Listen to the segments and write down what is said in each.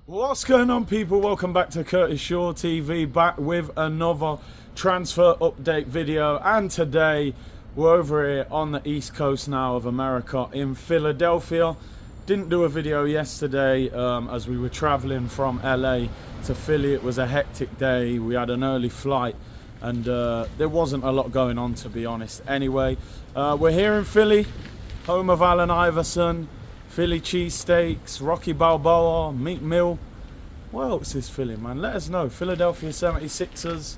What's going on, people? Welcome back to Curtis Shaw TV, back with another transfer update video. And today we're over here on the east coast now of America in Philadelphia. Didn't do a video yesterday as we were traveling from LA to Philly. It was a hectic day. We had an early flight and there wasn't a lot going on, to be honest. Anyway, we're here in Philly, home of Allen Iverson, Philly cheesesteaks, Rocky Balboa, Meat Mill. What else is Philly, man? Let us know. Philadelphia 76ers.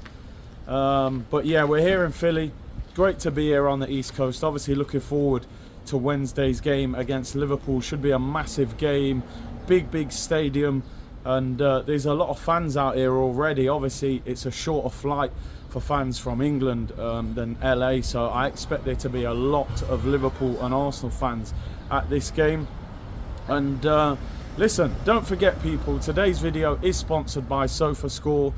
But yeah, we're here in Philly. Great to be here on the East Coast. Obviously looking forward to Wednesday's game against Liverpool. Should be a massive game. Big stadium. And there's a lot of fans out here already. Obviously, it's a shorter flight for fans from England than LA. So I expect there to be a lot of Liverpool and Arsenal fans at this game. And listen, don't forget, people, today's video is sponsored by SofaScore.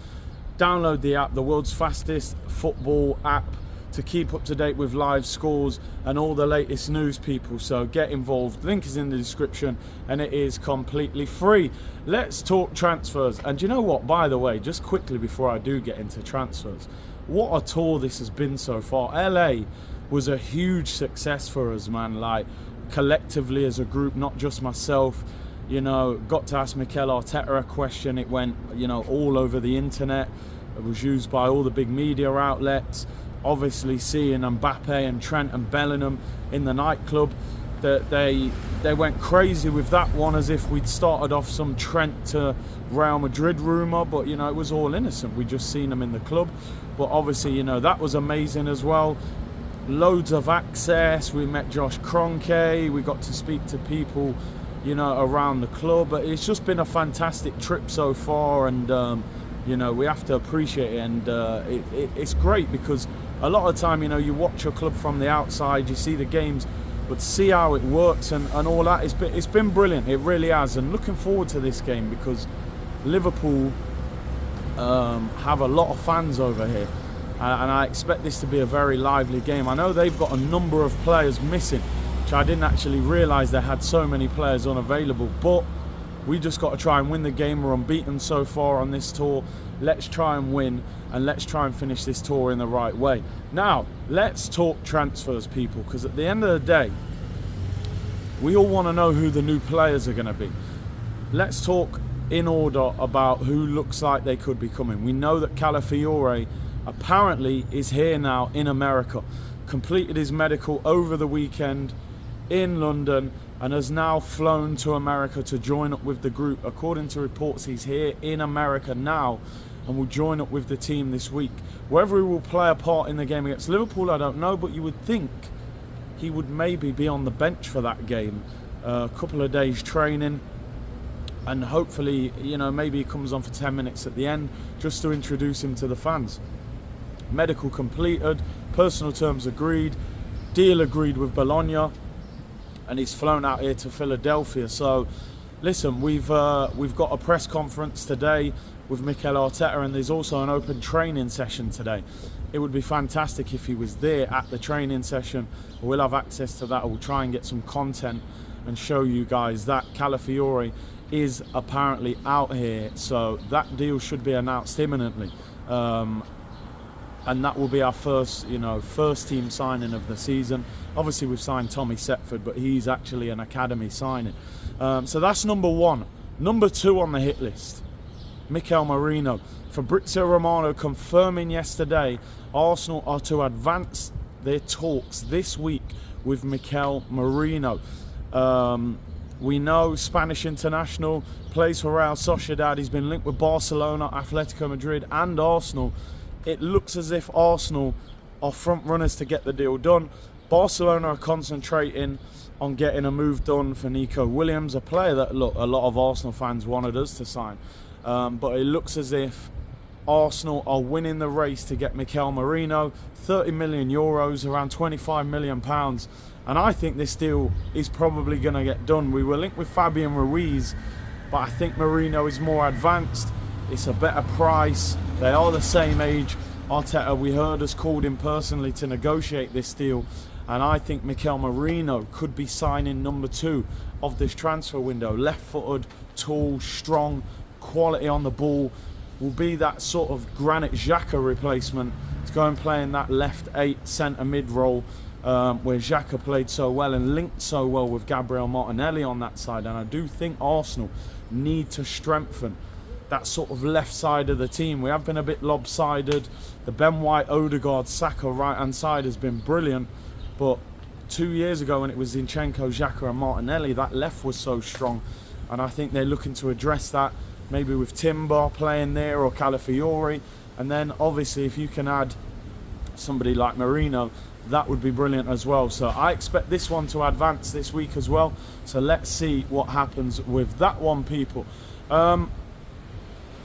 Download the app, the world's fastest football app, to keep up to date with live scores and all the latest news, people. So get involved. Link is in the description and it is completely free. Let's talk transfers. And you know what, by the way, just quickly before I do get into transfers, what a tour this has been so far. LA was a huge success for us, man. Like, collectively as a group, not just myself. You know, got to ask Mikel Arteta a question. It went, you know, all over the internet. It was used by all the big media outlets. Obviously, seeing Mbappe and Trent and Bellingham in the nightclub, that they went crazy with that one, as if we'd started off some Trent to Real Madrid rumour. But you know, it was all innocent. We just seen them in the club. But obviously, you know, that was amazing as well. Loads of access. We met Josh Kroenke. We got to speak to people, you know, around the club. But it's just been a fantastic trip so far, and you know, we have to appreciate it. And it's great because a lot of the time, you know, you watch your club from the outside, you see the games, but see how it works and all that. It's been brilliant. It really has. And looking forward to this game because Liverpool have a lot of fans over here. And I expect this to be a very lively game. I know they've got a number of players missing, which I didn't actually realise they had so many players unavailable. But we just got to try and win the game. We're unbeaten so far on this tour. Let's try and win, and let's try and finish this tour in the right way. Now, let's talk transfers, people, because at the end of the day, we all want to know who the new players are going to be. Let's talk in order about who looks like they could be coming. We know that Calafiori apparently is here now in America, completed his medical over the weekend in London, and has now flown to America to join up with the group. According to reports, he's here in America now and will join up with the team this week. Whether he will play a part in the game against Liverpool, I don't know, but you would think he would maybe be on the bench for that game. A couple of days training, and hopefully, you know, maybe he comes on for 10 minutes at the end just to introduce him to the fans. Medical completed, personal terms agreed, deal agreed with Bologna, and he's flown out here to Philadelphia. So listen, we've got a press conference today with Mikel Arteta, and there's also an open training session today. It would be fantastic if he was there at the training session. We'll have access to that. We'll try and get some content and show you guys that Calafiori is apparently out here. So that deal should be announced imminently. And that will be our first, you know, first team signing of the season. Obviously, we've signed Tommy Setford, but he's actually an academy signing. So that's number one. Number two on the hit list, Mikel Merino. Fabrizio Romano confirming yesterday Arsenal are to advance their talks this week with Mikel Merino. We know Spanish international, plays for Real Sociedad. He's been linked with Barcelona, Atletico Madrid and Arsenal. It looks as if Arsenal are front runners to get the deal done. Barcelona are concentrating on getting a move done for Nico Williams, a player that, look, a lot of Arsenal fans wanted us to sign. But it looks as if Arsenal are winning the race to get Mikel Merino. 30 million euros, around 25 million pounds. And I think this deal is probably going to get done. We were linked with Fabian Ruiz, but I think Merino is more advanced. It's a better price. They are the same age. Arteta, we heard, has called him personally to negotiate this deal. And I think Mikel Merino could be signing number 2 of this transfer window. Left-footed, tall, strong, quality on the ball. Will be that sort of Granit Xhaka replacement to go and play in that left 8 centre mid role, where Xhaka played so well and linked so well with Gabriel Martinelli on that side. And I do think Arsenal need to strengthen that sort of left side of the team. We have been a bit lopsided. The Ben White, Odegaard, Saka right hand side has been brilliant, but 2 years ago when it was Zinchenko, Xhaka and Martinelli, that left was so strong, and I think they're looking to address that, maybe with Timber playing there or Calafiori. And then obviously if you can add somebody like Merino, that would be brilliant as well. So I expect this one to advance this week as well, so let's see what happens with that one, people.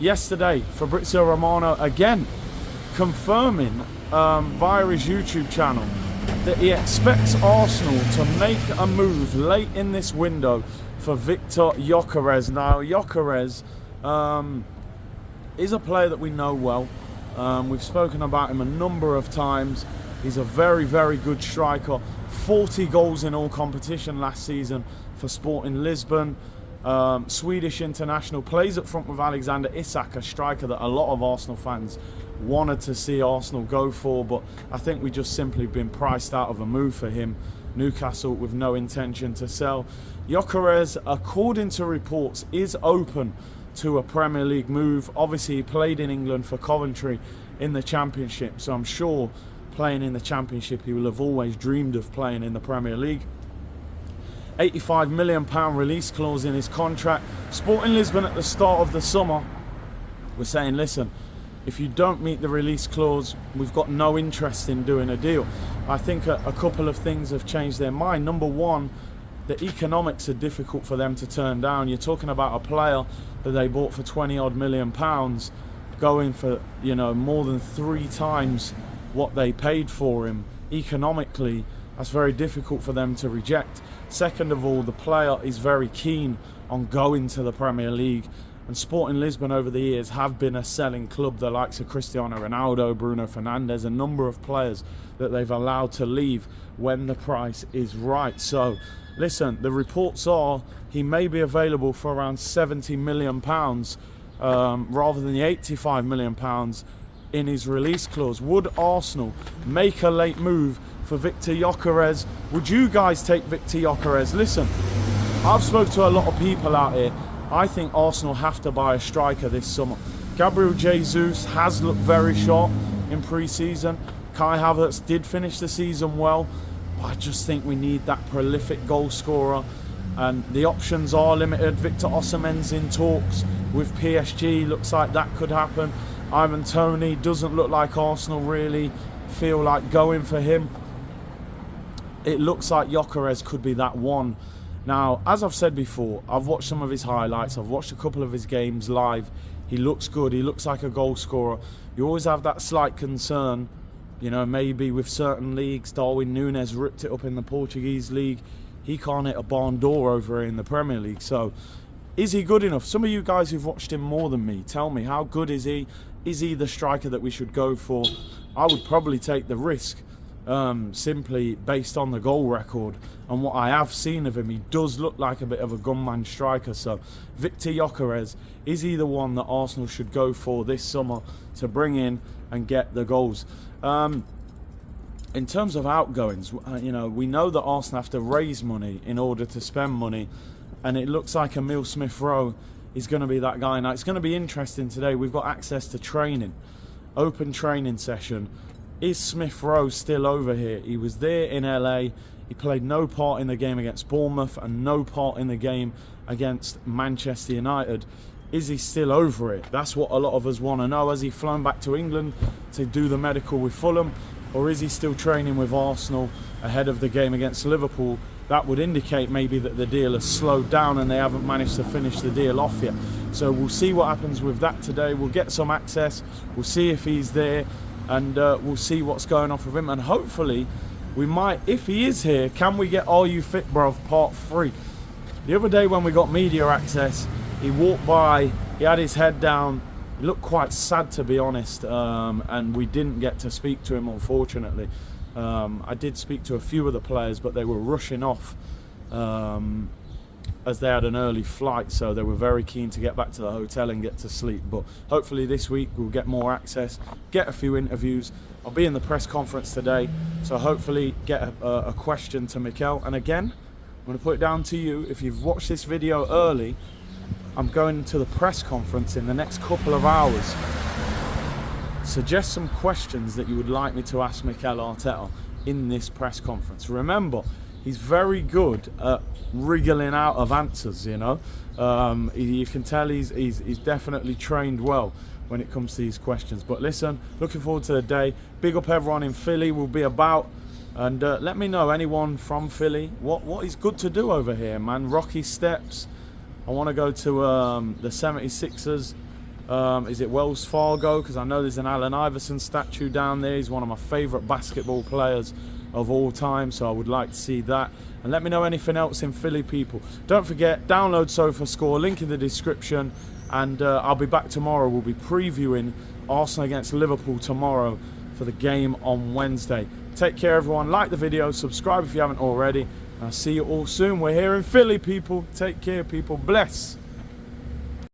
Yesterday Fabrizio Romano again confirming via his YouTube channel that he expects Arsenal to make a move late in this window for Victor Gyokeres. Now Gyokeres is a player that we know well. We've spoken about him a number of times. He's a very, very good striker. 40 goals in all competition last season for Sporting Lisbon. Swedish international, plays up front with Alexander Isak, a striker that a lot of Arsenal fans wanted to see Arsenal go for, but I think we just simply been priced out of a move for him. Newcastle with no intention to sell. Gyokeres, according to reports, is open to a Premier League move. Obviously he played in England for Coventry in the Championship, so I'm sure playing in the Championship he will have always dreamed of playing in the Premier League. £85 million release clause in his contract. Sporting Lisbon at the start of the summer were saying, listen, if you don't meet the release clause, we've got no interest in doing a deal. I think a couple of things have changed their mind. Number one, the economics are difficult for them to turn down. You're talking about a player that they bought for 20 odd million pounds, going for, you know, more than 3 times what they paid for him. Economically, that's very difficult for them to reject. Second of all, the player is very keen on going to the Premier League, and Sporting Lisbon over the years have been a selling club. The likes of Cristiano Ronaldo, Bruno Fernandes, a number of players that they've allowed to leave when the price is right. So listen, the reports are he may be available for around £70 million rather than the £85 million in his release clause. Would Arsenal make a late move for Victor Gyokeres? Would you guys take Victor Gyokeres? Listen, I've spoke to a lot of people out here. I think Arsenal have to buy a striker this summer. Gabriel Jesus has looked very sharp in pre-season. Kai Havertz did finish the season well, but I just think we need that prolific goal scorer, and the options are limited. Victor Osimhen's in talks with PSG, looks like that could happen. Ivan Toney doesn't look like Arsenal really feel like going for him. It looks like Gyokeres could be that one. Now, as I've said before, I've watched some of his highlights. I've watched a couple of his games live. He looks good. He looks like a goal scorer. You always have that slight concern, you know, maybe with certain leagues. Darwin Núñez ripped it up in the Portuguese league. He can't hit a barn door over here in the Premier League. So, is he good enough? Some of you guys who've watched him more than me, tell me, how good is he? Is he the striker that we should go for? I would probably take the risk. Simply based on the goal record and what I have seen of him. He does look like a bit of a gunman striker. So Victor Gyokeres, is he the one that Arsenal should go for this summer to bring in and get the goals? In terms of outgoings, you know, we know that Arsenal have to raise money in order to spend money, and it looks like Emile Smith-Rowe is going to be that guy. Now it's going to be interesting today. We've got access to training, open training session. Is Smith-Rowe still over here? He was there in LA. He played no part in the game against Bournemouth and no part in the game against Manchester United. Is he still over it? That's what a lot of us want to know. Has he flown back to England to do the medical with Fulham? Or is he still training with Arsenal ahead of the game against Liverpool? That would indicate maybe that the deal has slowed down and they haven't managed to finish the deal off yet. So we'll see what happens with that today. We'll get some access. We'll see if he's there. And we'll see what's going on with him, and hopefully we might, if he is here, can we get Are You Fit Bruv part 3? The other day when we got media access, he walked by, he had his head down, he looked quite sad to be honest, and we didn't get to speak to him unfortunately. I did speak to a few of the players, but they were rushing off as they had an early flight, so they were very keen to get back to the hotel and get to sleep. But hopefully this week we'll get more access, get a few interviews. I'll be in the press conference today, so hopefully get a question to Mikel. And again, I'm going to put it down to you. If you've watched this video early, I'm going to the press conference in the next couple of hours. Suggest some questions that you would like me to ask Mikel Arteta in this press conference. Remember, he's very good at wriggling out of answers, you know. You can tell he's definitely trained well when it comes to these questions. But listen, looking forward to the day. Big up everyone in Philly. We'll be about. And let me know, anyone from Philly, what is good to do over here, man. Rocky Steps. I want to go to the 76ers. Is it Wells Fargo? Because I know there's an Allen Iverson statue down there. He's one of my favourite basketball players of all time, so I would like to see that. And let me know anything else in Philly, people. Don't forget, download SofaScore, link in the description. And I'll be back tomorrow. We'll be previewing Arsenal against Liverpool tomorrow for the game on Wednesday. Take care, everyone. Like the video, subscribe if you haven't already. And I'll see you all soon. We're here in Philly, people. Take care, people. Bless.